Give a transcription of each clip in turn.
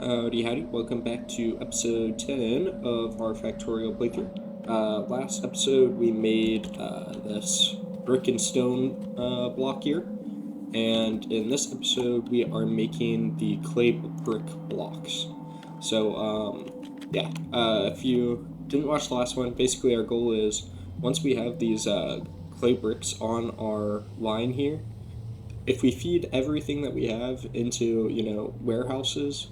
Howdy, welcome back to episode 10 of our Factorio playthrough. Last episode we made this brick and stone block here, and in this episode we are making the clay brick blocks. So, if you didn't watch the last one, basically our goal is, once we have these clay bricks on our line here, if we feed everything that we have into, warehouses,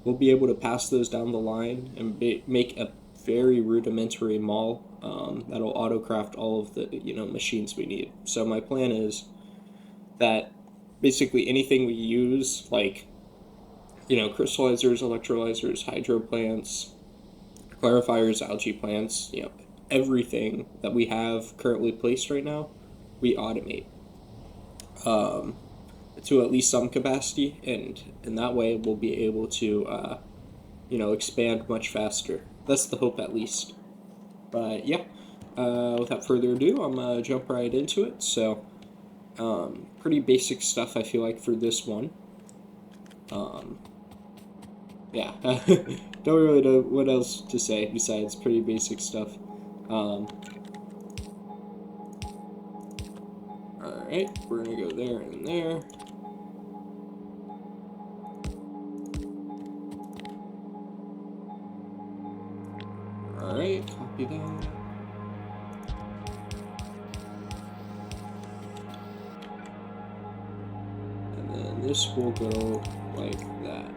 we'll be able to pass those down the line and make a very rudimentary mall that'll autocraft all of the machines we need. So my plan is that basically anything we use, like crystallizers, electrolyzers, hydro plants, clarifiers, algae plants, everything that we have currently placed right now, we automate. To at least some capacity, and in that way we'll be able to expand much faster. That's the hope, at least. But yeah, without further ado, I'm gonna jump right into it. So pretty basic stuff, I feel like, for this one. Yeah. Don't really know what else to say besides pretty basic stuff. Alright, we're gonna go there and there. Alright, copy that. And then this will go like that.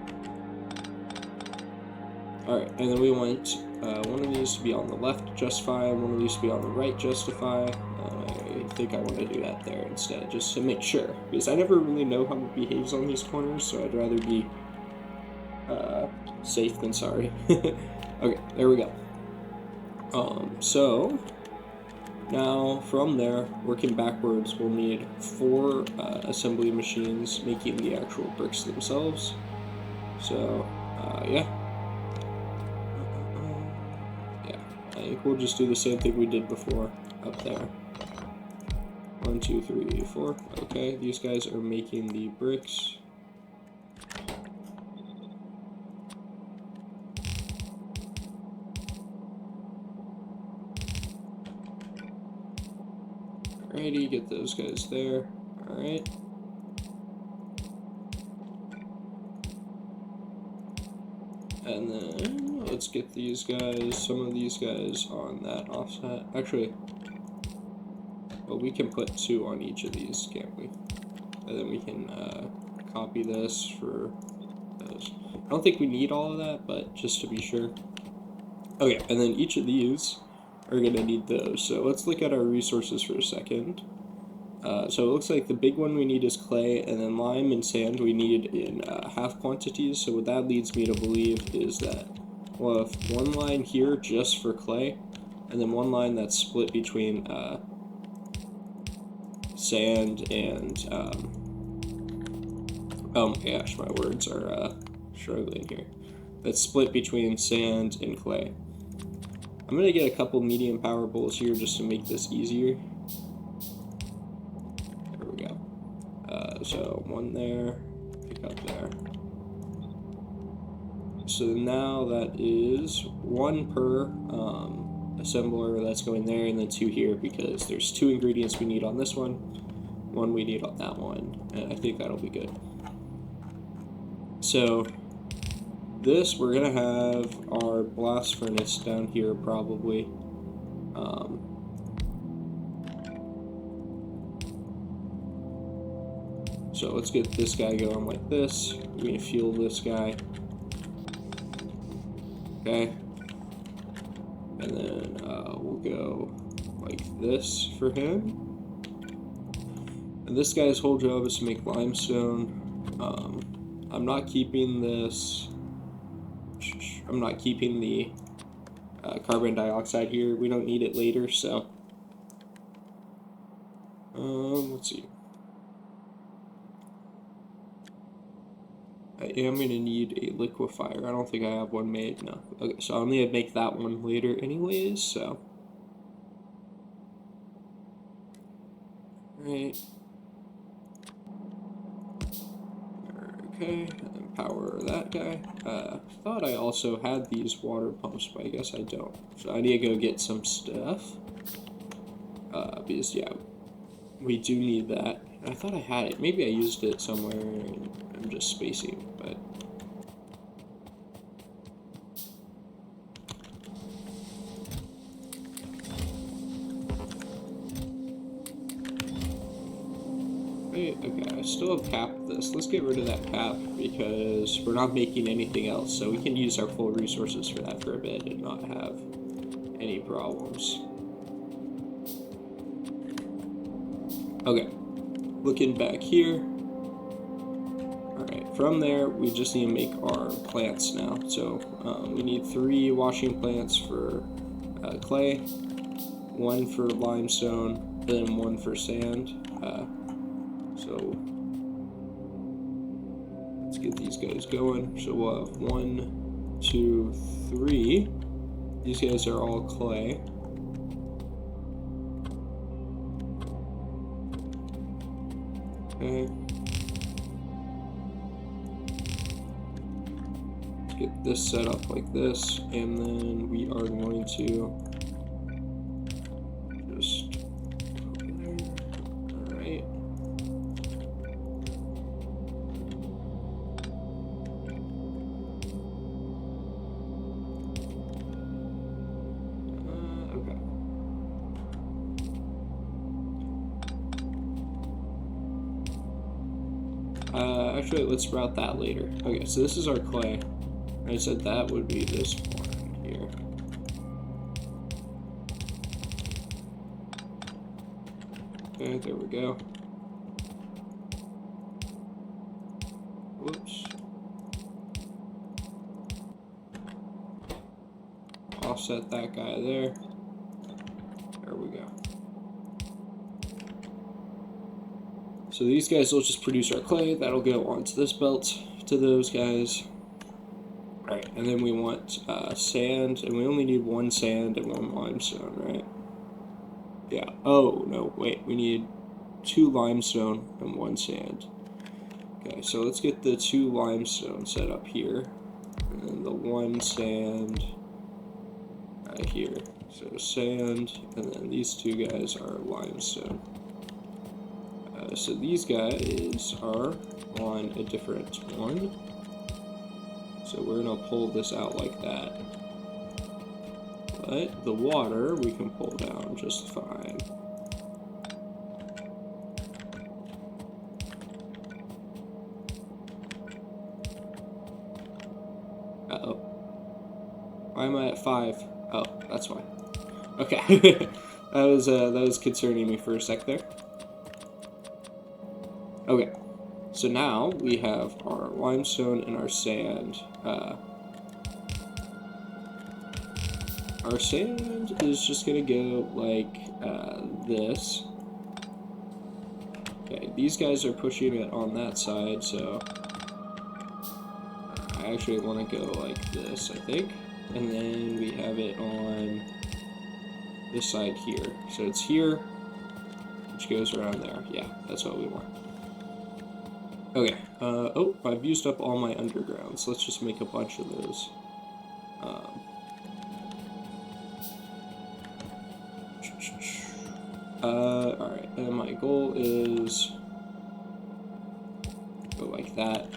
Alright, and then we want one of these to be on the left, justify, one of these to be on the right, justify. I think I want to do that there instead, just to make sure, because I never really know how it behaves on these corners, so I'd rather be safe than sorry. Okay, there we go. So now from there, working backwards, we'll need 4 assembly machines making the actual bricks themselves. So yeah. I think we'll just do the same thing we did before up there. 1, 2, 3, 4. Okay, these guys are making the bricks. Alrighty, get those guys there. Alright. And then let's get these guys, some of these guys on that offset. Actually, well, we can put 2 on each of these, can't we? And then we can copy this for those. I don't think we need all of that, but just to be sure. Okay, and then each of these are going to need those. So let's look at our resources for a second. So it looks like the big one we need is clay, and then lime and sand we need in half quantities. So what that leads me to believe is that we'll have one line here just for clay, and then one line that's split between sand and oh my gosh, my words are struggling here. That's split between sand and clay. I'm gonna get a couple medium power bowls here just to make this easier. There we go. So one there, pick up there. So now that is 1 per assembler that's going there, and then 2 here, because there's 2 ingredients we need on this one, 1 we need on that one, and I think that'll be good. So this, we're gonna have our blast furnace down here probably. So let's get this guy going like this. We're gonna fuel this guy. Okay. And then we'll go like this for him. And this guy's whole job is to make limestone. I'm not keeping this. I'm not keeping the carbon dioxide here. We don't need it later, so. Let's see. I am going to need a liquefier. I don't think I have one made. No. Okay, so I'm going to make that one later anyways, so. Alright. Okay, and then power that guy. Thought I also had these water pumps, but I guess I don't. So I need to go get some stuff. Because, yeah, we do need that. I thought I had it. Maybe I used it somewhere and I'm just spacing, but... Okay, I still have capped this. Let's get rid of that cap because we're not making anything else, so we can use our full resources for that for a bit and not have any problems. Okay, looking back here. Alright, from there, we just need to make our plants now. So, we need 3 washing plants for clay, 1 for limestone, and then 1 for sand. So let's get these guys going. So we'll have 1, 2, 3. These guys are all clay. Okay. Let's get this set up like this, and then we are going to just alright. Okay. Actually, let's route that later. Okay, so this is our clay. I said that would be this one here. Okay, there we go. Whoops. Offset that guy there. There we go. So these guys will just produce our clay. That'll go onto this belt to those guys. Alright, and then we want sand, and we only need 1 sand and 1 limestone, right? Yeah. Oh, no, wait. We need 2 limestone and 1 sand. Okay, so let's get the 2 limestone set up here. And then the 1 sand here. So sand, and then these 2 guys are limestone. So these guys are on a different one. So we're going to pull this out like that. But the water we can pull down just fine. Uh-oh. Why am I at 5? Oh, that's why. Okay. that was concerning me for a sec there. Okay. So now we have our limestone and our sand. Our sand is just gonna go like this. Okay, these guys are pushing it on that side, so I actually want to go like this, I think. And then we have it on this side here. So it's here, which goes around there. Yeah, that's what we want. Okay, oh, I've used up all my undergrounds. Let's just make a bunch of those. Alright, and my goal is go like that.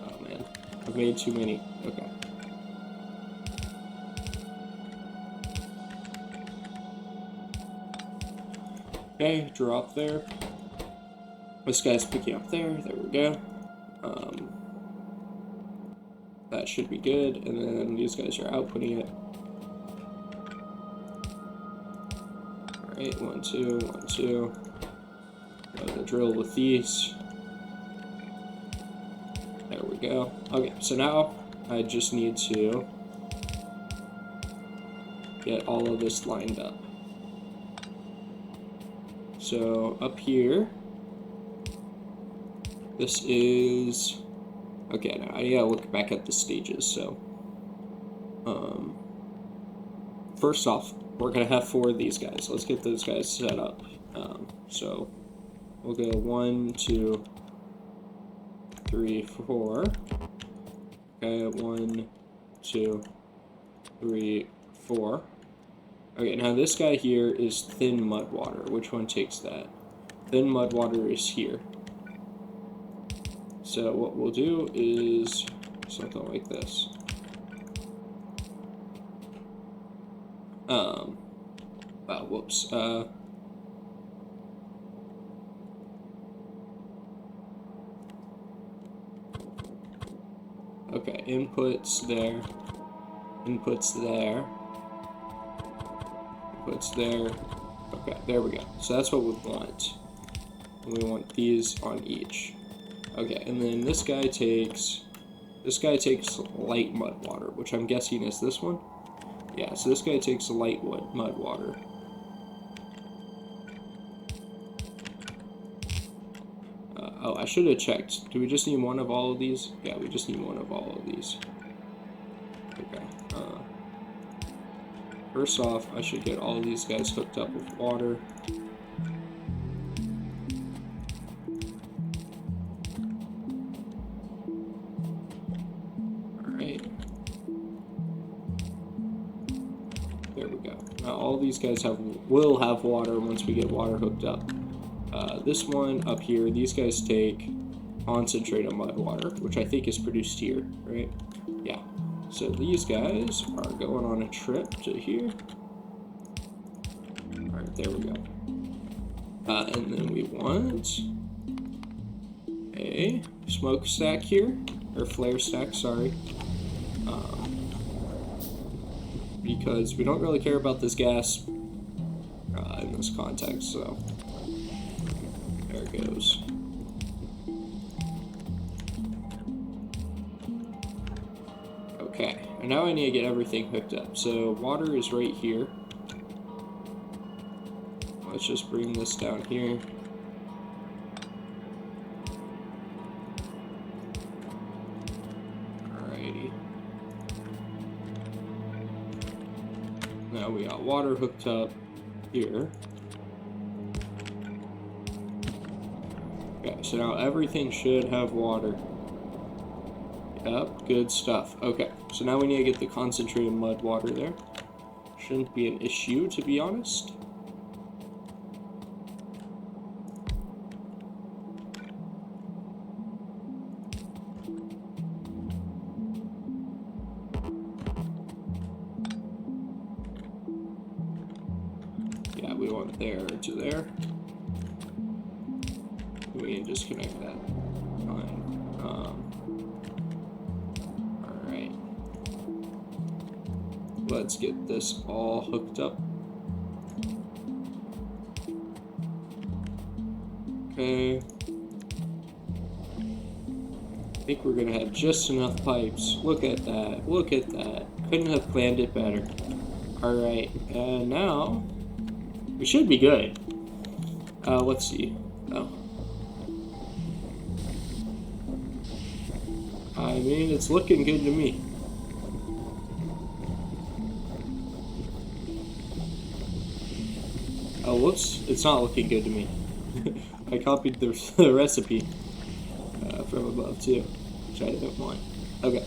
Oh man, I've made too many. Okay. Okay, drop there. This guy's picking up there. There we go. That should be good. And then these guys are outputting it. Alright, 1, 2, 1, 2. Gotta drill with these. There we go. Okay, so now I just need to get all of this lined up. So up here, this is, okay, now I gotta look back at the stages. So first off, we're gonna have 4 of these guys. Let's get those guys set up. So we'll go 1, 2, 3, 4. Okay, 1, 2, 3, 4. Okay, now this guy here is thin mud water. Which one takes that? Thin mud water is here. So what we'll do is something like this. Whoops. Okay, inputs there. Inputs there. Inputs there. Okay, there we go. So that's what we want. We want these on each. Okay, and then this guy takes light mud water, which I'm guessing is this one. Yeah, so this guy takes light mud water. Oh, I should have checked. Do we just need one of all of these? Yeah, we just need one of all of these. Okay. First off, I should get all of these guys hooked up with water. Alright. There we go. Now all these guys will have water once we get water hooked up. This one up here, these guys take concentrated mud water, which I think is produced here, right? Yeah. So these guys are going on a trip to here. Alright, there we go. And then we want a smokestack here, or flare stack, sorry. Because we don't really care about this gas in this context, so there it goes. Okay, and now I need to get everything hooked up. So water is right here. Let's just bring this down here. Alrighty. Now we got water hooked up here. Okay, so now everything should have water. Yep, good stuff. Okay, so now we need to get the concentrated mud water there. Shouldn't be an issue, to be honest. Yeah, we want there to there. We can just connect that. Fine. Alright. Let's get this all hooked up. Okay. I think we're gonna have just enough pipes. Look at that. Look at that. Couldn't have planned it better. Alright, and now we should be good. Let's see. Oh. I mean, it's looking good to me. Oh, whoops. It's not looking good to me. I copied the recipe from above, too, which I don't want. Okay.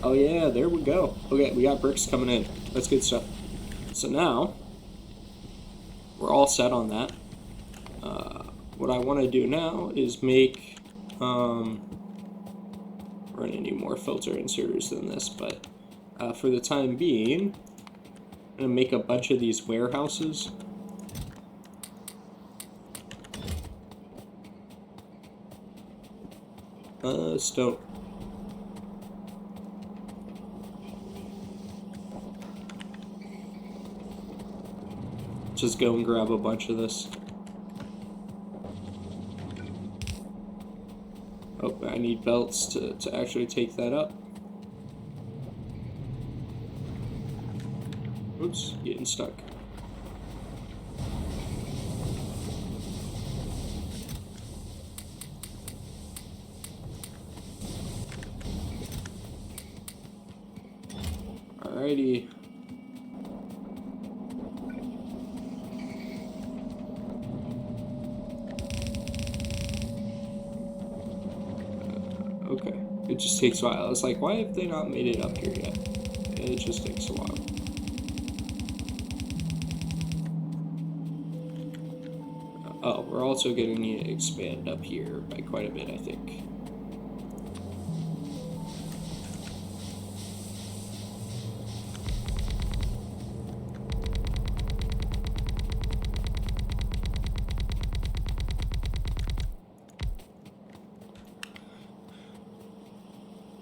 Oh, yeah, there we go. Okay, we got bricks coming in. That's good stuff. So now, we're all set on that. What I want to do now is make... we're going to need more filter inserters than this, but for the time being, I'm going to make a bunch of these warehouses. Stone. Just go and grab a bunch of this. Oh, I need belts to actually take that up. Oops, getting stuck. Alrighty. Okay. It just takes a while. I was like, why have they not made it up here yet? It just takes a while. Oh, we're also going to need to expand up here by quite a bit, I think.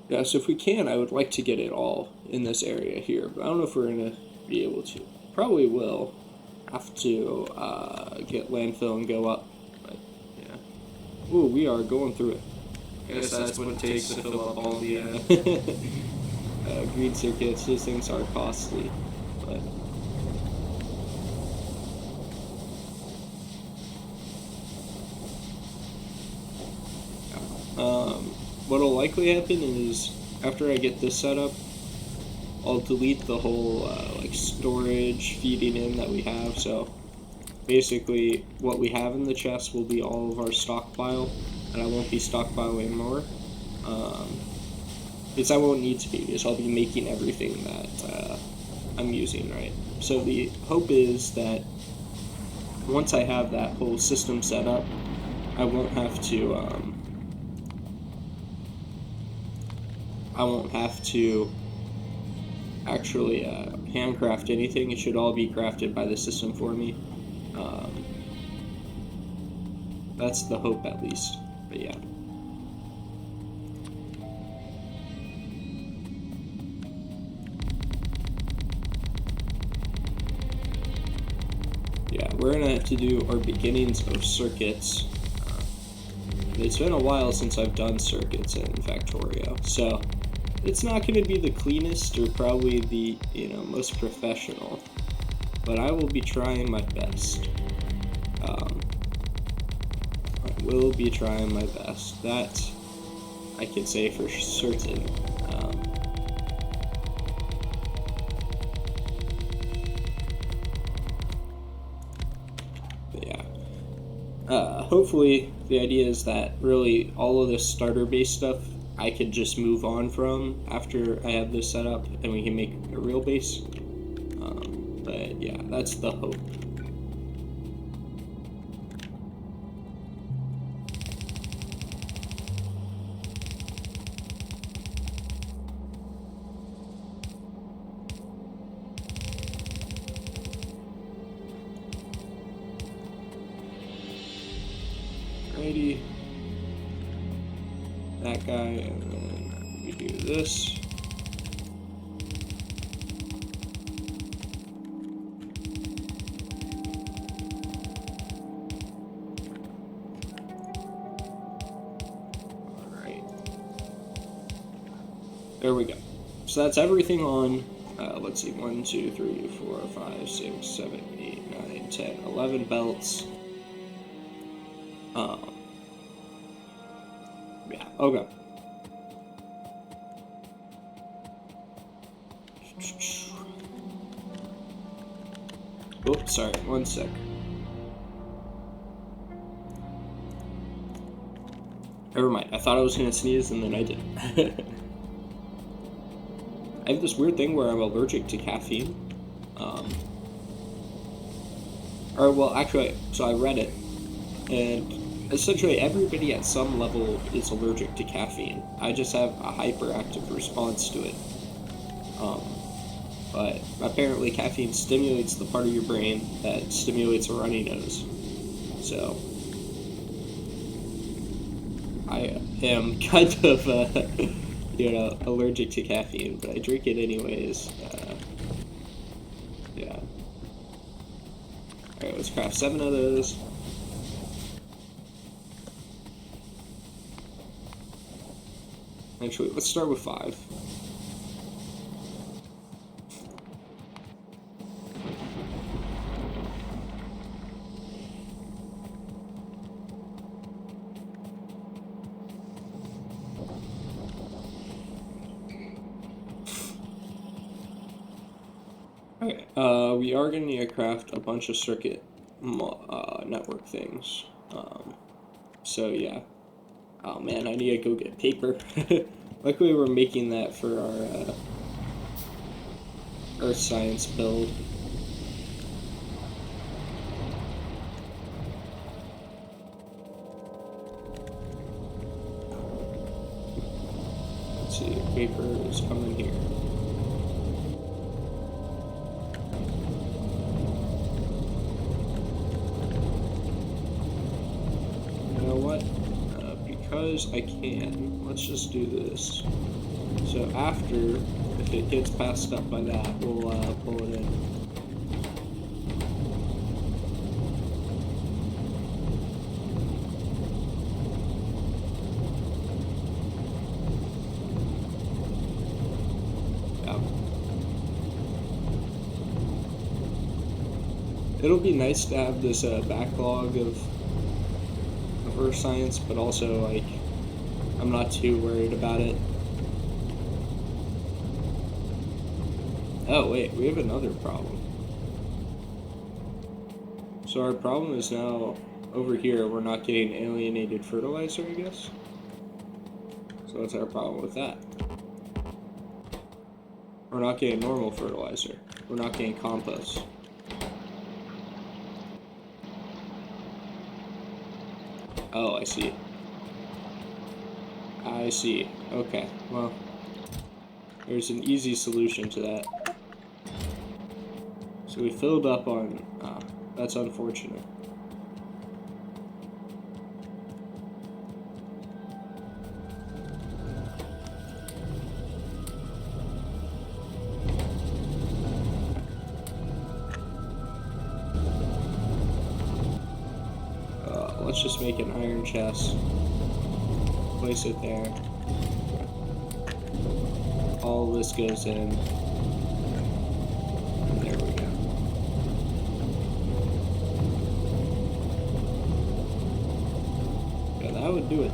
Yeah, so if we can, I would like to get it all in this area here, but I don't know if we're going to be able to. Probably will have to get landfill and go up, but yeah. Ooh, we are going through it. I guess that's what it takes to fill up all the green circuits. Those things are costly, but what'll likely happen is after I get this set up, I'll delete the whole like storage feeding in that we have. So basically, what we have in the chest will be all of our stockpile, and I won't be stockpiling more. Because I won't need to be, because I'll be making everything that I'm using, right? So the hope is that once I have that whole system set up, I won't have to actually handcraft anything. It should all be crafted by the system for me. That's the hope, at least. But yeah. Yeah, we're gonna have to do our beginnings of circuits. It's been a while since I've done circuits in Factorio, so it's not going to be the cleanest or probably the, most professional, but I will be trying my best. I will be trying my best. That I can say for certain. But yeah. Hopefully, the idea is that really all of this starter-based stuff I could just move on from after I have this set up, and we can make a real base. But yeah, that's the hope. Alrighty. That guy, and then we do this. There we go. So that's everything on, let's see, 1, 2, 3, 4, 5, 6, 7, 8, 9, 10, 11 belts. Yeah, okay. Oops, sorry, one sec. Never mind, I thought I was gonna sneeze and then I didn't. I have this weird thing where I'm allergic to caffeine. Or, well, actually, so I read it, and essentially everybody at some level is allergic to caffeine. I just have a hyperactive response to it. But apparently caffeine stimulates the part of your brain that stimulates a runny nose. So, I am kind of, allergic to caffeine, but I drink it anyways. Yeah. Alright, let's craft 7 of those. Actually, let's start with 5. Okay, we are going to need to craft a bunch of circuit network things. So, yeah. Oh man, I need to go get paper. Luckily we're making that for our earth science build. Let's see, paper is coming here. You know what? Because I can, let's just do this. So after, if it gets passed up by that, we'll pull it in. It'll be nice to have this backlog of earth science, but also, like, I'm not too worried about it. Oh wait, we have another problem. So our problem is now over here, we're not getting alienated fertilizer, I guess. So what's our problem with that? We're not getting normal fertilizer. We're not getting compost. Oh, I see. I see. Okay, well, there's an easy solution to that. So we filled up on... that's unfortunate. Let's just make an iron chest. Place it there. All this goes in. And there we go. Yeah, that would do it.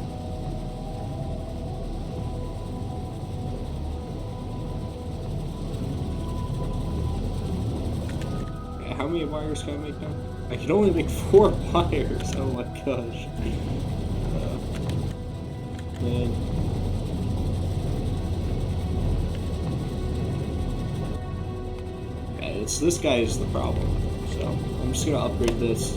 Yeah, how many wires can I make now? I can only make 4 wires. Oh my gosh. Man. Yeah, this guy is the problem. So I'm just gonna upgrade this.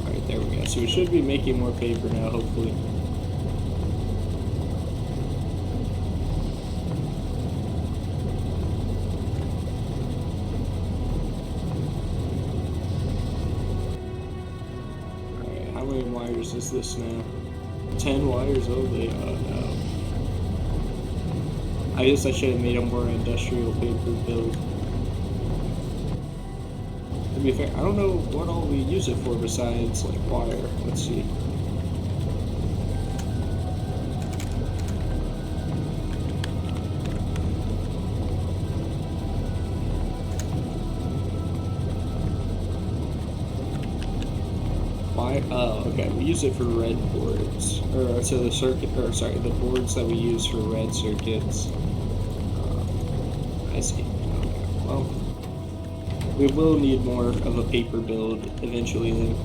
Alright, there we go. So we should be making more paper now, hopefully. How many wires is this now? 10 wires only? Oh no. I guess I should have made a more industrial paper build. To be fair, I don't know what all we use it for besides, like, wire. Let's see. Oh, okay. We use it for red boards, or so the circuit, or sorry, the boards that we use for red circuits. I see. Okay. Well, we will need more of a paper build eventually then.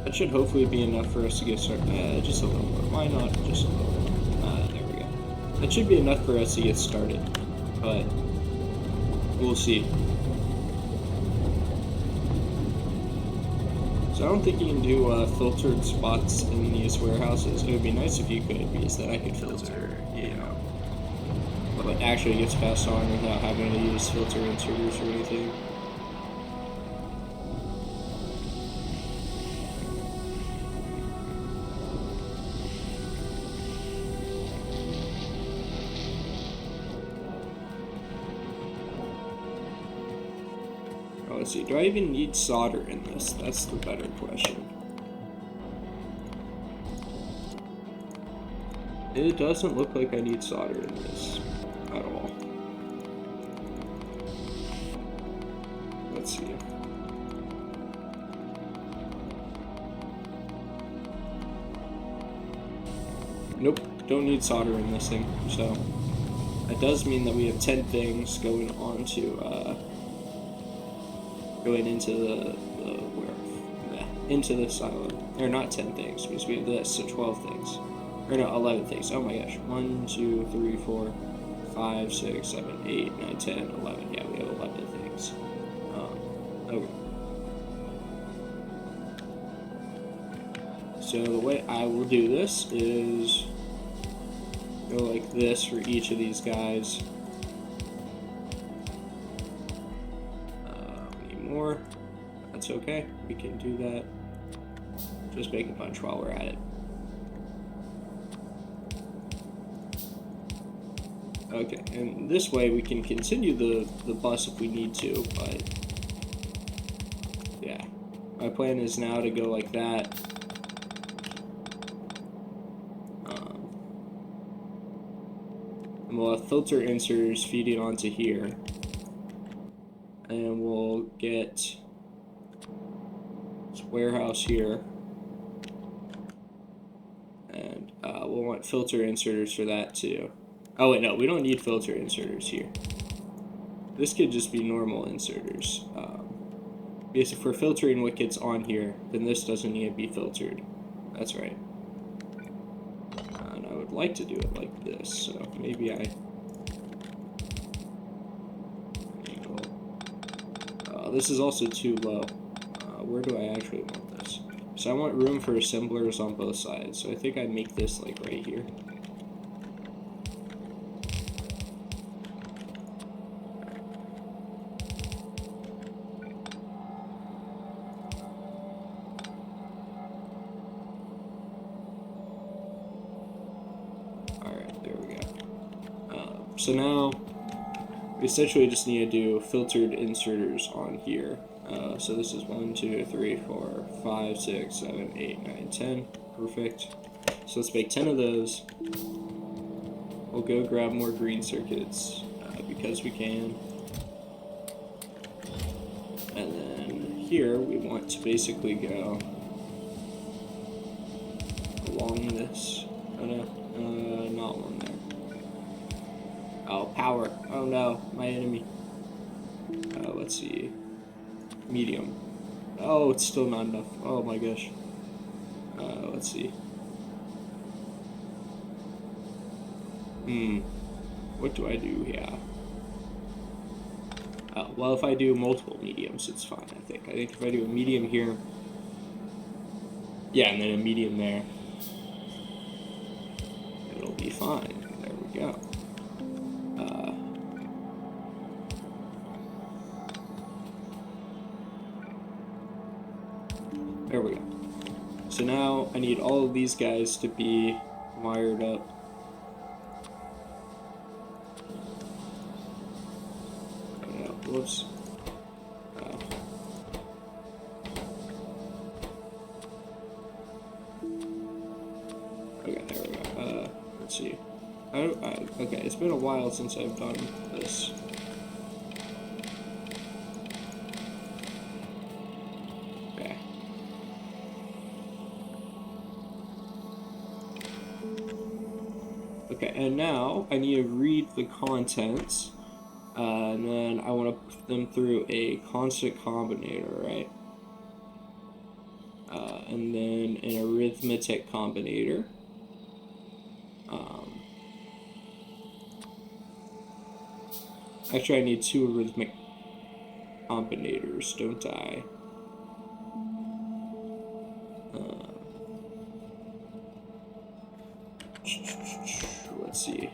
That should hopefully be enough for us to get started. Just a little bit. Why not? Just a little bit. There we go. That should be enough for us to get started. But we'll see. So I don't think you can do filtered spots in these warehouses. It would be nice if you could, because then I could filter, you know, what actually gets passed on without having to use filter inserters or anything. Let's see, do I even need solder in this? That's the better question. It doesn't look like I need solder in this at all. Let's see. Nope, don't need solder in this thing, so that does mean that we have 10 things going on to, going into into this island. Or not 10 things, because we have this, so 12 things. Or no, 11 things. Oh my gosh. 1, 2, 3, 4, 5, 6, 7, 8, 9, 10, 11. Yeah, we have 11 things. Okay. So the way I will do this is go like this for each of these guys. We need more. That's okay. We can do that. Just make a bunch while we're at it. Okay, and this way we can continue the bus if we need to, but yeah. My plan is now to go like that. And we'll have filter inserters feeding onto here. And we'll get this warehouse here. And we'll want filter inserters for that too. Oh wait, no, we don't need filter inserters here. This could just be normal inserters. Because if we're filtering what gets on here, then this doesn't need to be filtered. That's right. And I would like to do it like this, so maybe this is also too low. Where do I actually want this? So I want room for assemblers on both sides, so I think I'd make this like right here. So now, we essentially just need to do filtered inserters on here. So this is 1, 2, 3, 4, 5, 6, 7, 8, 9, 10. Perfect. So let's make 10 of those. We'll go grab more green circuits because we can. And then here we want to basically go along this. Oh no, not along there. Oh, power. Oh no, my enemy. Let's see. Medium. Oh, it's still not enough. Oh my gosh. Let's see. What do I do here? Well, if I do multiple mediums, it's fine, I think. I think if I do a medium here, yeah, and then a medium there, it'll be fine. There we go. There we go. So now I need all of these guys to be wired up. Oh no, whoops. Okay, there we go. Let's see. Okay, it's been a while since I've done this. Okay, and now I need to read the contents, and then I want to put them through a constant combinator, right? And then an arithmetic combinator. Actually, I need 2 arithmetic combinators, don't I? Let's see.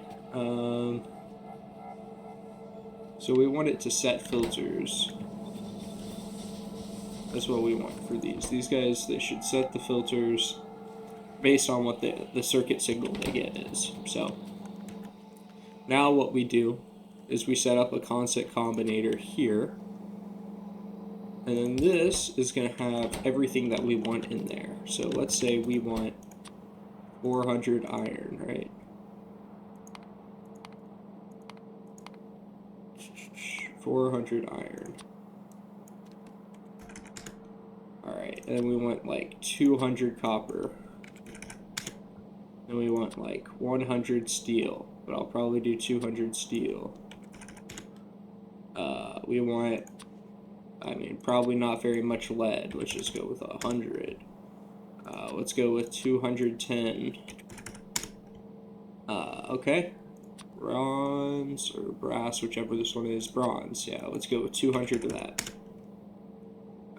So we want it to set filters. That's what we want for these. These guys, they should set the filters based on what the circuit signal they get is. So now what we do is we set up a constant combinator here. And then this is going to have everything that we want in there. So let's say we want 400 iron, right? 400 iron. Alright, and then we want like 200 copper. And we want like 100 steel, but I'll probably do 200 steel. We want, I mean, probably not very much lead. Let's just go with 100. Let's go with 210. Okay. Bronze or brass, whichever this one is. Bronze, yeah, let's go with 200 of that.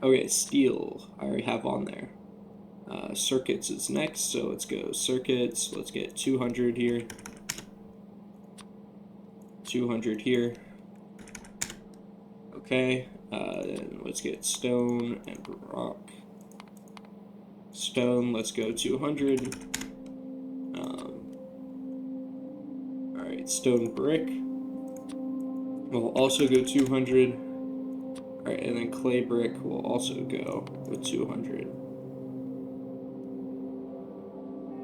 Okay, steel, I already have on there. Circuits is next, so let's go circuits. Let's get 200 here. 200 here. Okay, then let's get stone and rock. Stone, let's go 200. Alright, stone brick. We'll also go 200. Alright, and then clay brick will also go with 200.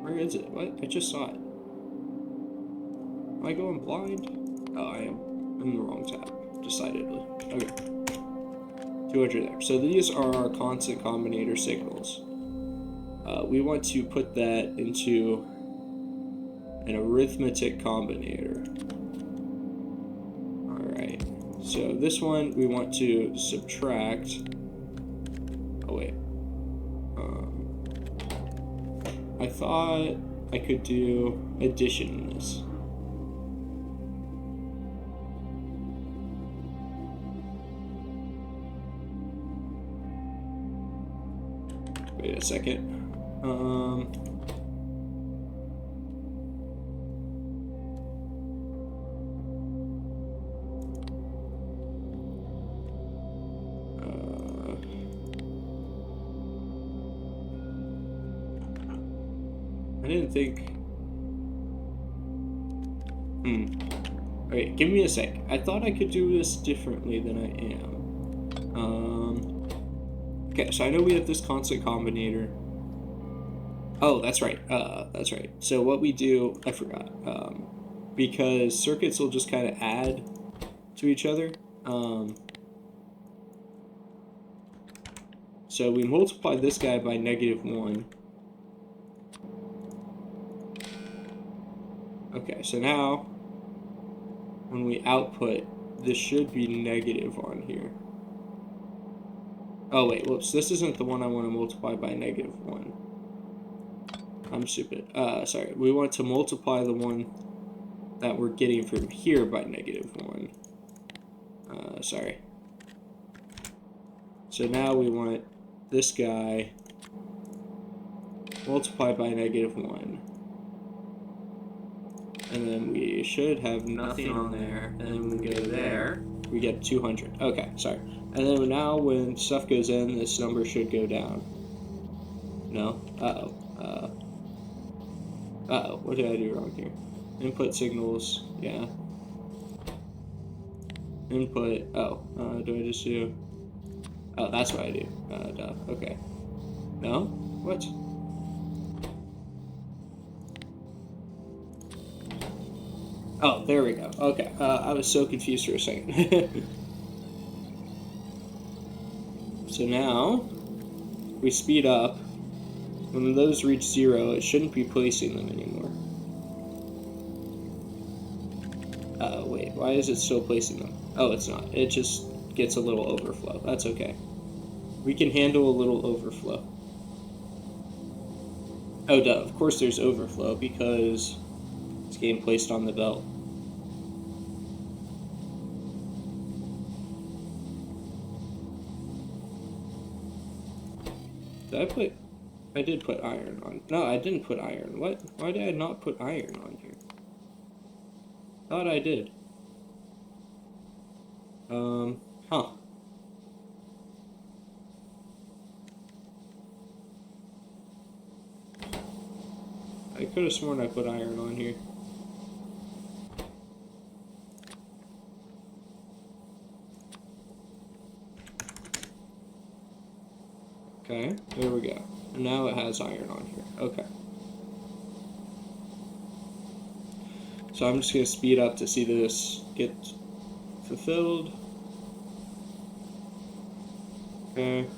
Where is it? What? I just saw it. Am I going blind? Oh, I am. I'm in the wrong tab, decidedly. Okay. 200 there. So these are our constant combinator signals. We want to put that into an arithmetic combinator. Alright. So this one we want to subtract. Oh, wait. I thought I could do addition in this. Wait a second. I didn't think. Okay, give me a sec. I thought I could do this differently than I am. Okay, so I know we have this constant combinator. Oh, that's right. That's right. So what we do, I forgot. Because circuits will just kind of add to each other. So we multiply this guy by -1. Okay, so now when we output, this should be negative on here. Oh wait, whoops, this isn't the one I want to multiply by -1. I'm stupid. Sorry, we want to multiply the one that we're getting from here by -1. Sorry. So now we want this guy multiplied by -1. And then we should have nothing on there. And then when we go there, we get 200. Okay, sorry. And then now when stuff goes in, this number should go down. No? Uh-oh. Uh-oh. What did I do wrong here? Input signals. Yeah. Input. Oh. Do I just do... Oh, that's what I do. Duh. Okay. No? What? Oh, there we go. Okay. I was so confused for a second. So now, we speed up. When those reach 0, it shouldn't be placing them anymore. Wait, why is it still placing them? Oh, it's not. It just gets a little overflow. That's okay. We can handle a little overflow. Oh, duh. Of course there's overflow because it's getting placed on the belt. Did I put... I did put iron on. No, I didn't put iron. What? Why did I not put iron on here? Thought I did. Huh. I could have sworn I put iron on here. Okay, there we go. And now it has iron on here. Okay. So I'm just going to speed up to see this get fulfilled. Okay.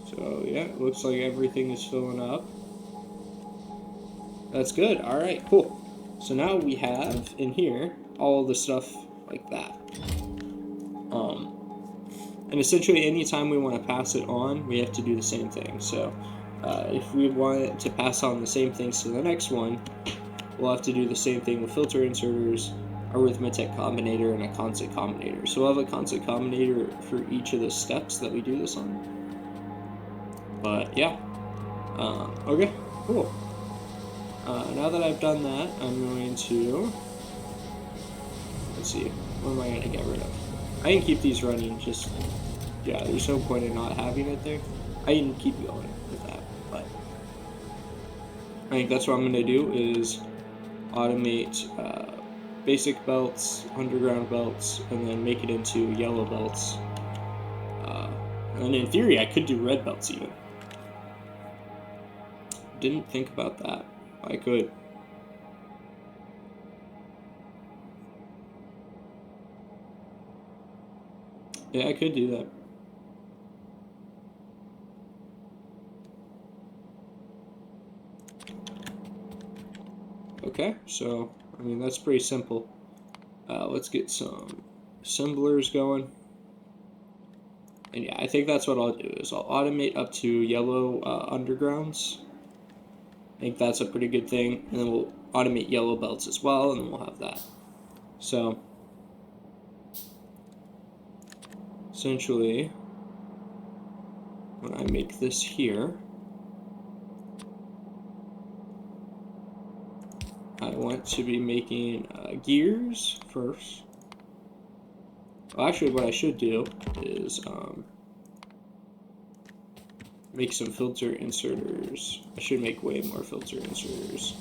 So yeah, it looks like everything is filling up. That's good. All right, cool. So now we have in here all the stuff like that. And essentially anytime we want to pass it on, we have to do the same thing. So if we want to pass on the same things to the next one, we'll have to do the same thing with filter inserters, arithmetic combinator, and a constant combinator. So we'll have a constant combinator for each of the steps that we do this on. But yeah, okay, cool. Now that I've done that, I'm going to, let's see, what am I going to get rid of? I can keep these running, just, yeah, there's no point in not having it there. I can keep going with that, but I think that's what I'm going to do is automate basic belts, underground belts, and then make it into yellow belts. And in theory, I could do red belts even. Didn't think about that. I could. Yeah, I could do that. Okay, so, I mean, that's pretty simple. Let's get some assemblers going. And yeah, I think that's what I'll do, is I'll automate up to yellow undergrounds. I think that's a pretty good thing. And then we'll automate yellow belts as well, and then we'll have that. So, essentially, when I make this here, I want to be making gears first. Well, actually, what I should do is make some filter inserters. I should make way more filter inserters.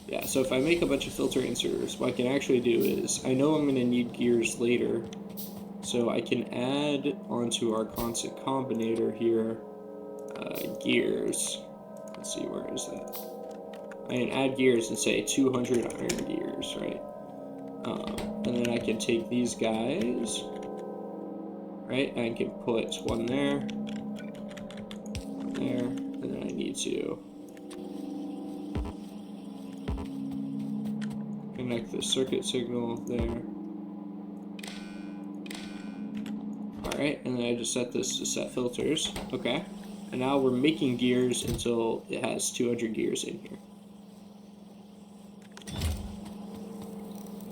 Yeah, so if I make a bunch of filter inserters, what I can actually do is, I know I'm going to need gears later, so I can add onto our constant combinator here, gears. Let's see, where is that? I can add gears and say 200 iron gears, right? And then I can take these guys, right? And I can put one there, and then I need to connect the circuit signal there. Alright, and then I just set this to set filters. Okay. And now we're making gears until it has 200 gears in here.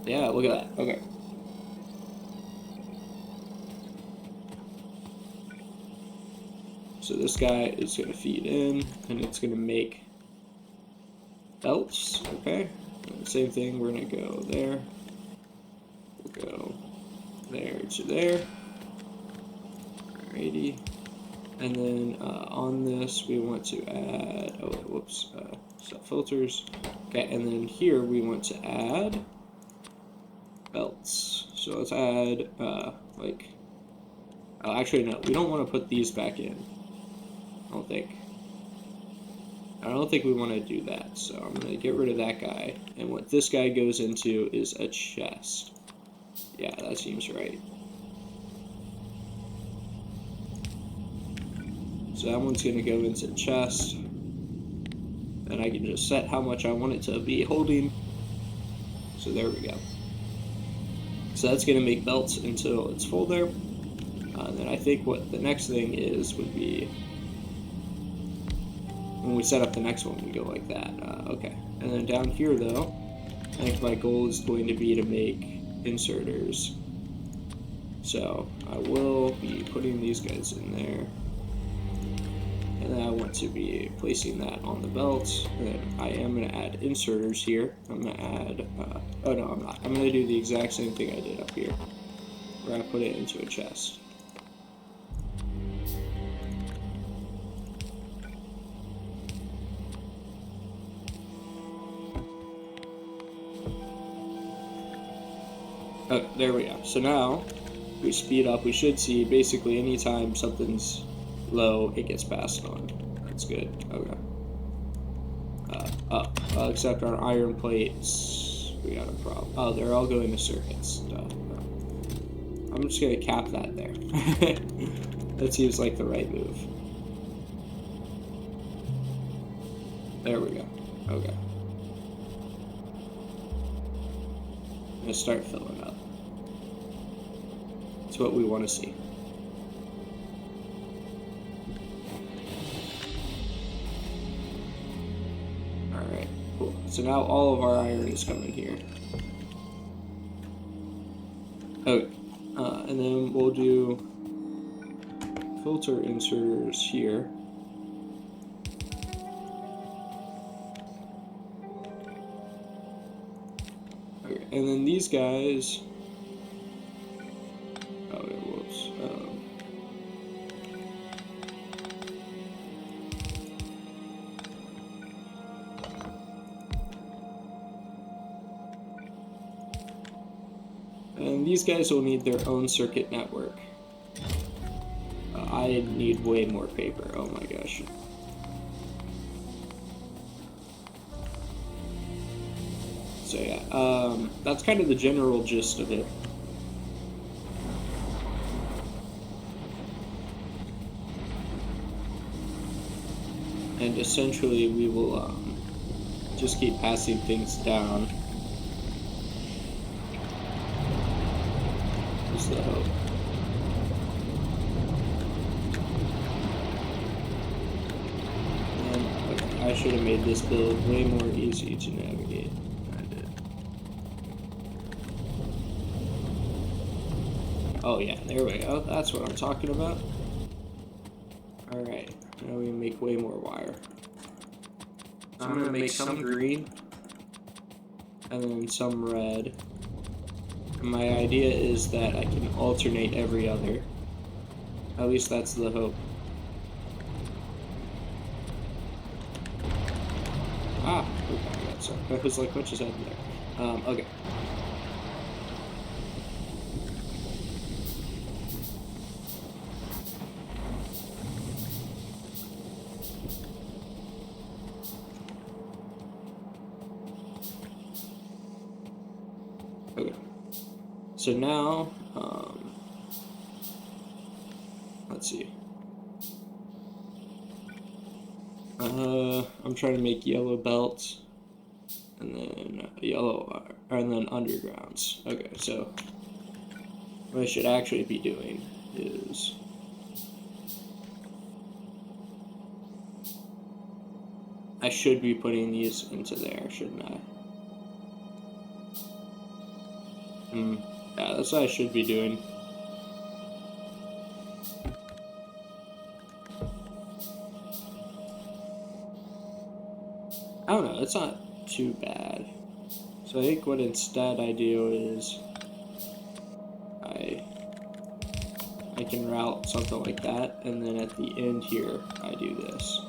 Yeah, look at that. Okay. So this guy is going to feed in, and it's going to make belts. Okay. And same thing, we're going to go there. We'll go there to there. Alrighty. And then on this, we want to add, oh, whoops, set filters. Okay, and then here we want to add belts. So let's add, actually, no, we don't want to put these back in. I don't think we want to do that. So I'm going to get rid of that guy. And what this guy goes into is a chest. Yeah, that seems right. So that one's going to go into the chest. And I can just set how much I want it to be holding. So there we go. So that's going to make belts until it's full there. And then I think what the next thing is would be when we set up the next one, we go like that. Okay. And then down here, though, I think my goal is going to be to make inserters. So I will be putting these guys in there. And then I want to be placing that on the belt. And then I am going to add inserters here. I'm going to add, oh no, I'm not. I'm going to do the exact same thing I did up here, where I put it into a chest. Oh, there we go. So now, if we speed up, we should see basically anytime something's low, it gets passed on. That's good. Okay. Except our iron plates, we got a problem. Oh, they're all going to circuits. I'm just gonna cap that there. That seems like the right move. There we go. Okay. I'm gonna start filling up. It's what we want to see. Alright, cool. So now all of our iron is coming here. Okay. And then we'll do filter inserters here. Okay, and then these guys. Oh, yeah, whoops. And these guys will need their own circuit network. I need way more paper. Oh my gosh. So yeah, that's kind of the general gist of it. And essentially we will just keep passing things down. Is the hope. And okay, I should have made this build way more easy to navigate. I did. Oh yeah, there we go. That's what I'm talking about. Alright, now we make way more wire. So I'm gonna make some green and then some red. And my idea is that I can alternate every other. At least that's the hope. Ah, okay, that's I was like, what just happened there? Okay. Okay. So now, let's see. I'm trying to make yellow belts, and then yellow, and then undergrounds. Okay, so what I should actually be doing is I should be putting these into there, shouldn't I? Yeah, that's what I should be doing. I don't know, it's not too bad. So I think what instead I do is I can route something like that, and then at the end here I do this.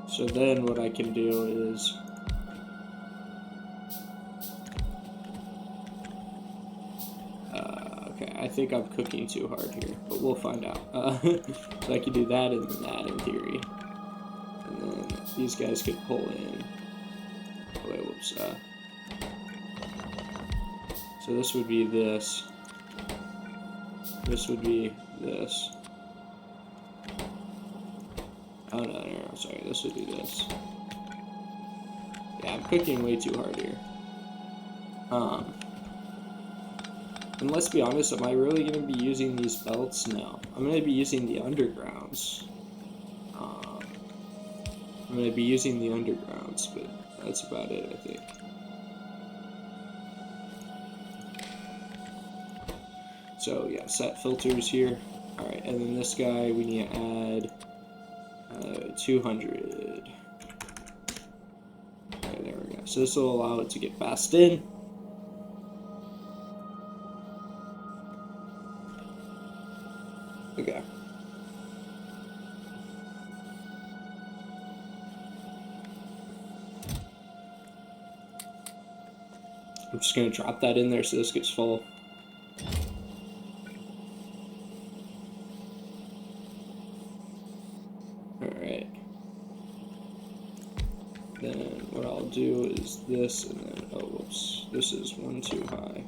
So then what I can do is okay, I think I'm cooking too hard here, but we'll find out. So I can do that and then that in theory. And then these guys could pull in. Oh wait, whoops. So this would be this. This would be this. Oh no, sorry, this would be this. Yeah, I'm cooking way too hard here. And let's be honest, am I really going to be using these belts? No. I'm going to be using the undergrounds. I'm going to be using the undergrounds, but that's about it, I think. So yeah, set filters here. Alright, and then this guy we need to add 200. Okay, there we go. So this will allow it to get passed in. Okay. I'm just going to drop that in there so this gets full. then what I'll do is this, and then, oh, whoops, this is one too high.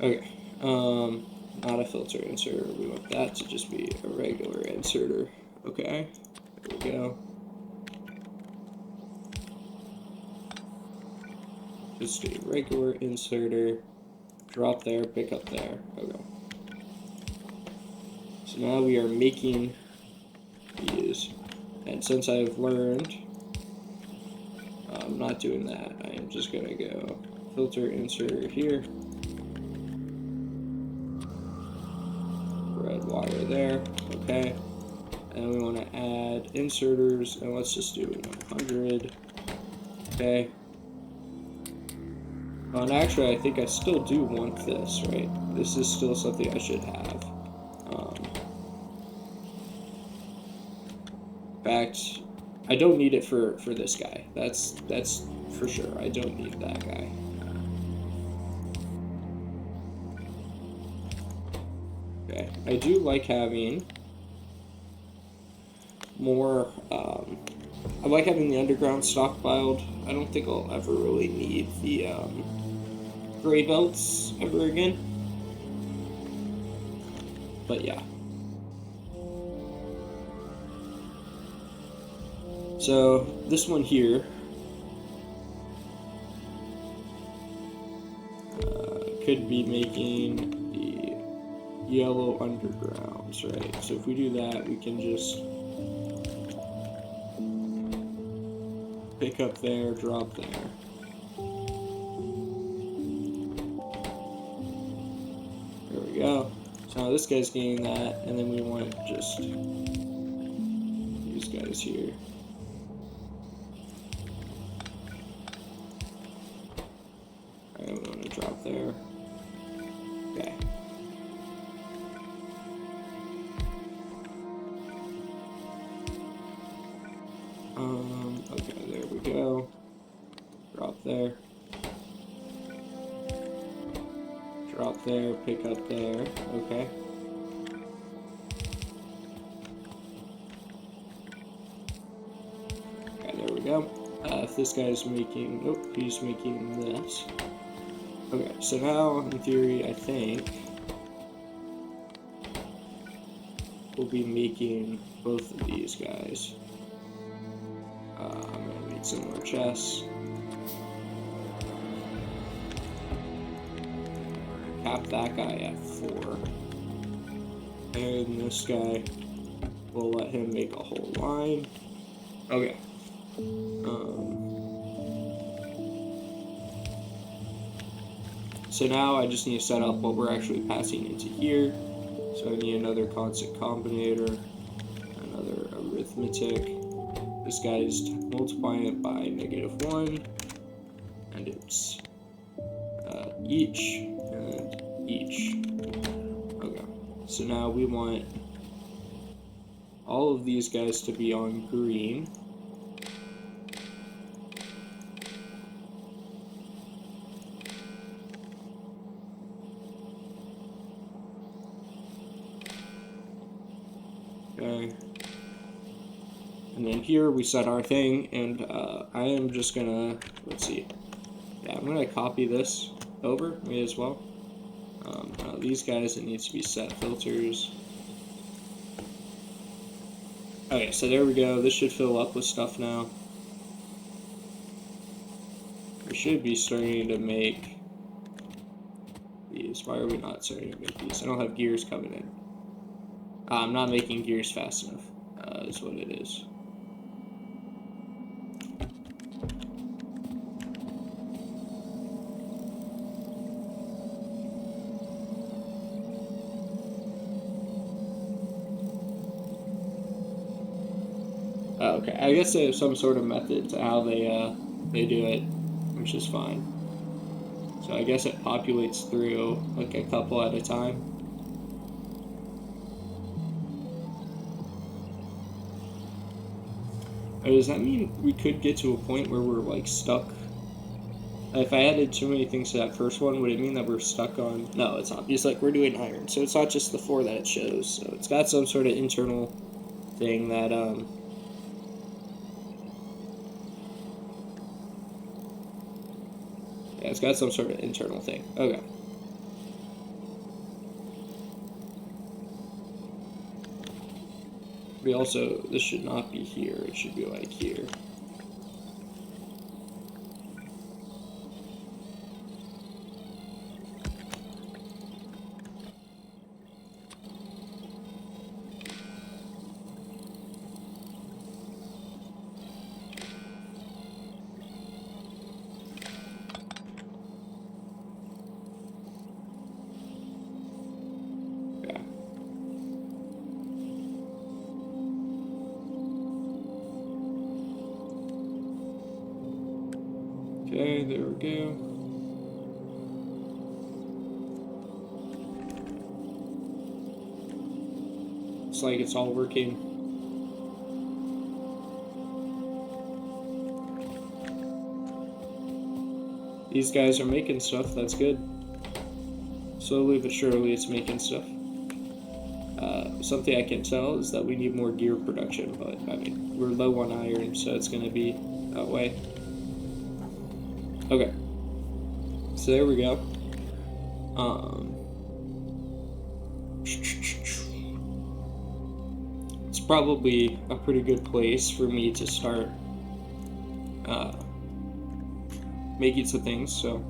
Okay, not a filter inserter, we want that to just be a regular inserter. Okay, there we go. Just a regular inserter, drop there, pick up there, okay. So now we are making these, and since I've learned, I'm not doing that, I am just gonna go filter inserter here, red wire there, okay, and we want to add inserters, and let's just do 100, okay. And actually, I think I still do want this, right? This is still something I should have. In fact, I don't need it for this guy. That's for sure. I don't need that guy. Okay, I do like having more. I like having the underground stockpiled. I don't think I'll ever really need the gray belts ever again. But yeah. So this one here could be making the yellow undergrounds, right? So if we do that, we can just pick up there, drop there. There we go. So now this guy's getting that, and then we want just these guys here. Alright, we want to drop there. Okay. Okay, there we go. Drop there. Drop there, pick up there. Okay. Okay, there we go. If this guy's making, nope, he's making this. Okay, so now, in theory, I think we'll be making both of these guys. I'm gonna make some more chests. Cap that guy at 4. And this guy, we'll let him make a whole line. Okay. So now I just need to set up what we're actually passing into here. So I need another constant combinator, another arithmetic. This guy's multiplying it by -1, and it's each and each. Okay, so now we want all of these guys to be on green. Okay. And then here we set our thing, and I am just gonna, let's see, yeah, I'm gonna copy this over, may as well. Now these guys, it needs to be set filters. Okay, so there we go, this should fill up with stuff now. We should be starting to make these. Why are we not starting to make these? I don't have gears coming in. I'm not making gears fast enough, is what it is. Okay, I guess they have some sort of method to how they do it, which is fine. So I guess it populates through like a couple at a time. Or does that mean we could get to a point where we're like stuck? If I added too many things to that first one, would it mean that we're stuck on? No, it's not. Because like we're doing iron, so it's not just the 4 that it shows. So it's got some sort of internal thing that Yeah, it's got some sort of internal thing. Okay. We also, this should not be here, it should be like here. Okay, there we go. Looks like it's all working. These guys are making stuff, that's good. Slowly but surely it's making stuff. Something I can tell is that we need more gear production, but I mean, we're low on iron, so it's going to be that way. Okay, so there we go. It's probably a pretty good place for me to start making some things, so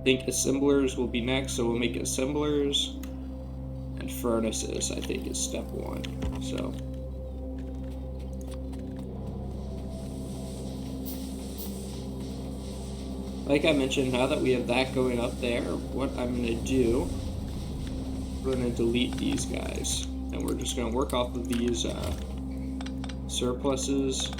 I think assemblers will be next, so we'll make assemblers, and furnaces I think is step one. So like I mentioned, now that we have that going up there, what I'm going to do, we're going to delete these guys, and we're just going to work off of these surpluses.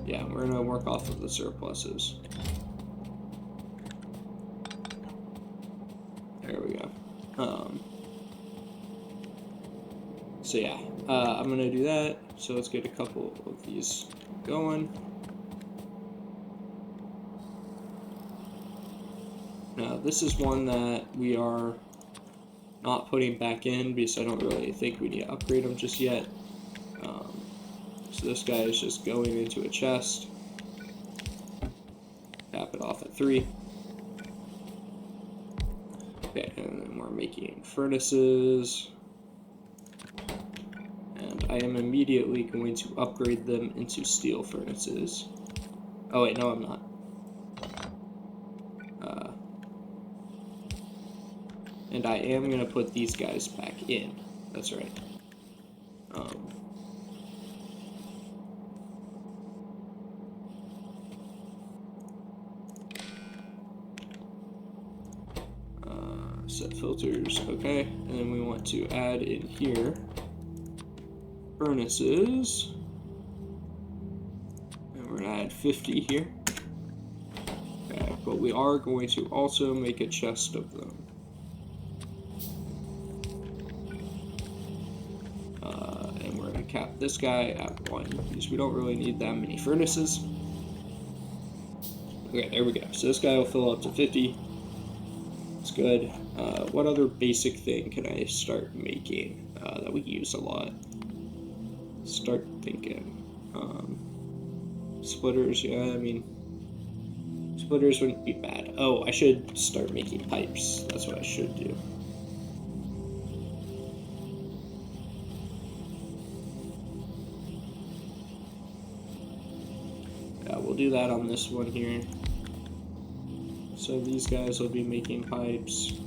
Yeah, we're going to work off of the surpluses. There we go. So yeah, I'm going to do that. So let's get a couple of these going. Now, this is one that we are not putting back in because I don't really think we need to upgrade them just yet. So this guy is just going into a chest. Tap it off at 3. Okay, and then we're making furnaces. And I am immediately going to upgrade them into steel furnaces. Oh wait, no I'm not. And I am going to put these guys back in. That's right. Set filters, okay. And then we want to add in here furnaces. And we're going to add 50 here. Okay, but we are going to also make a chest of them. And we're going to cap this guy at 1 because we don't really need that many furnaces. Okay, there we go. So this guy will fill up to 50. It's good. What other basic thing can I start making that we use a lot? Start thinking. Splitters, yeah, I mean, splitters wouldn't be bad. Oh, I should start making pipes. That's what I should do. Yeah, we'll do that on this one here. So these guys will be making pipes.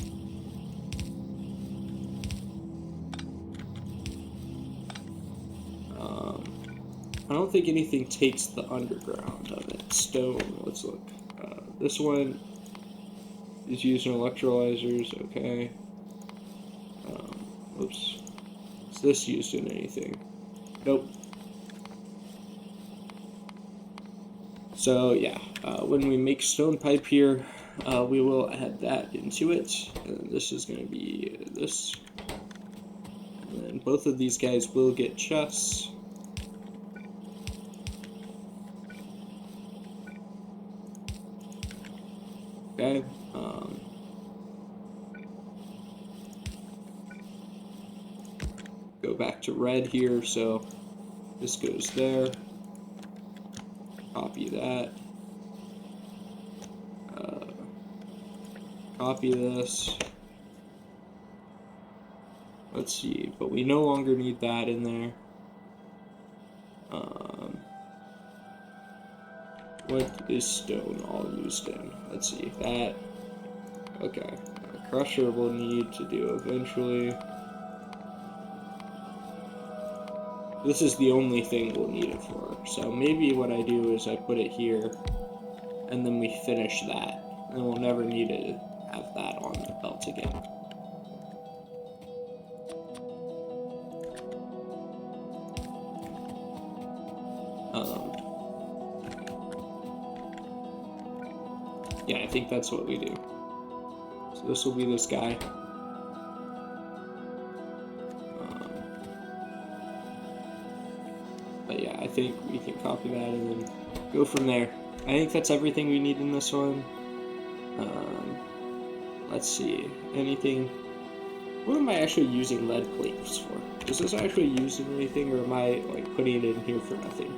I don't think anything takes the underground of it. Stone, let's look. This one is using electrolyzers, okay. Oops. Is this used in anything? Nope. So yeah, when we make stone pipe here, we will add that into it. And this is going to be this. And then both of these guys will get chests. Okay. Go back to red here. So This goes there. Copy that. Copy this. Let's see, but we no longer need that in there. What is stone all used in? Let's see, that. Okay, crusher we'll need to do eventually. This is the only thing we'll need it for. So maybe what I do is I put it here, and then we finish that. And we'll never need to have that on the belt again. Yeah, I think that's what we do. So this will be this guy. But yeah, I think we can copy that and then go from there. I think that's everything we need in this one. Let's see, anything. What am I actually using lead plates for? Is this actually used in anything, or am I like putting it in here for nothing?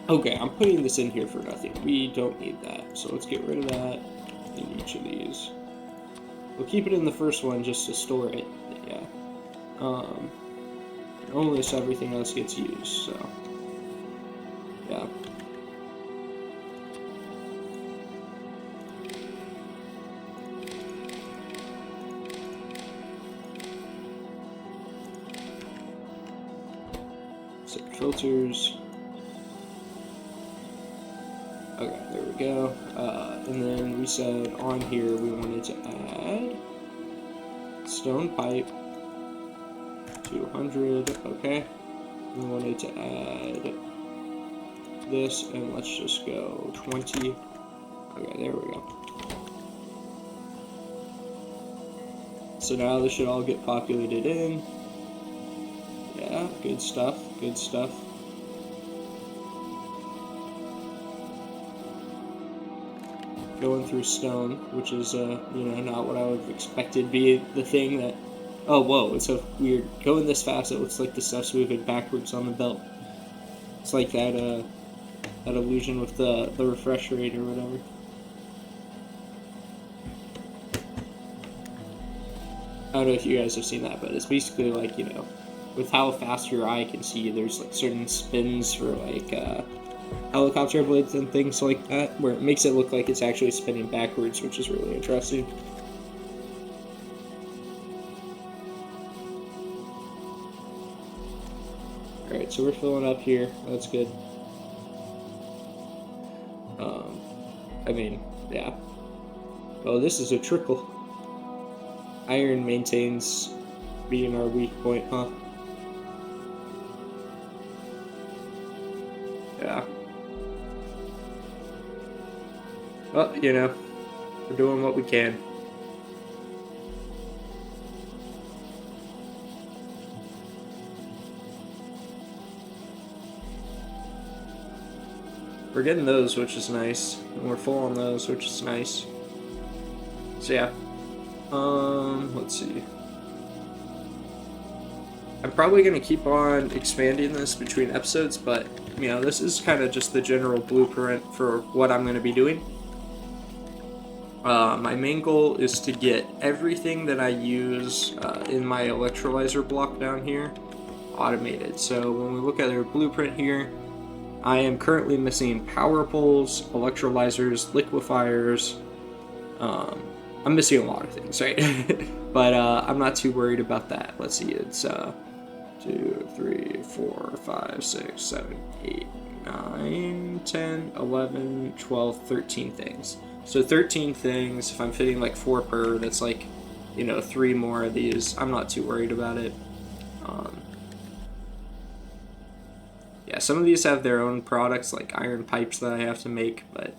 Okay, I'm putting this in here for nothing. We don't need that, so let's get rid of that in each of these. We'll keep it in the first one just to store it. Yeah. Only so everything else gets used. So yeah. Set filters. Okay, there we go. And then we said on here we wanted to add stone pipe, 200, okay. We wanted to add this, and let's just go 20. Okay, there we go. So now this should all get populated in. Yeah, good stuff, good stuff. Going through stone, which is, not what I would have expected be the thing that... Oh, whoa, it's so weird. Going this fast, it looks like the stuff's moving backwards on the belt. It's like that, that illusion with the refresh rate or whatever. I don't know if you guys have seen that, but it's basically like, with how fast your eye can see, there's like certain spins for like, helicopter blades and things like that, where it makes it look like it's actually spinning backwards, which is really interesting. Alright, so we're filling up here. That's good. I mean, yeah. Oh, this is a trickle. Iron maintains being our weak point, huh? Yeah. Well, we're doing what we can. We're getting those, which is nice. And we're full on those, which is nice. So yeah. Let's see. I'm probably going to keep on expanding this between episodes, but, this is kind of just the general blueprint for what I'm going to be doing. My main goal is to get everything that I use in my electrolyzer block down here automated. So when we look at our blueprint here, I am currently missing power poles, electrolyzers, liquefiers. I'm missing a lot of things, right? But I'm not too worried about that. Let's see, it's 2, 3, 4, 5, 6, 7, 8, 9, 10, 11, 12, 13 things. So 13 things, if I'm fitting like 4 per, that's like, 3 more of these. I'm not too worried about it. Yeah, some of these have their own products, like iron pipes that I have to make, but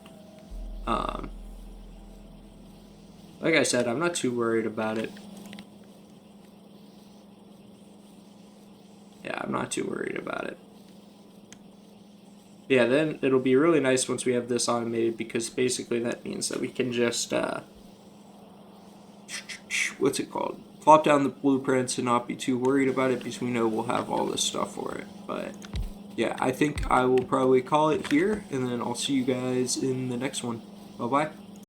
like I said, I'm not too worried about it. Yeah, I'm not too worried about it. Yeah, then it'll be really nice once we have this automated, because basically that means that we can just, what's it called? plop down the blueprints and not be too worried about it because we know we'll have all this stuff for it. But yeah, I think I will probably call it here, and then I'll see you guys in the next one. Bye-bye.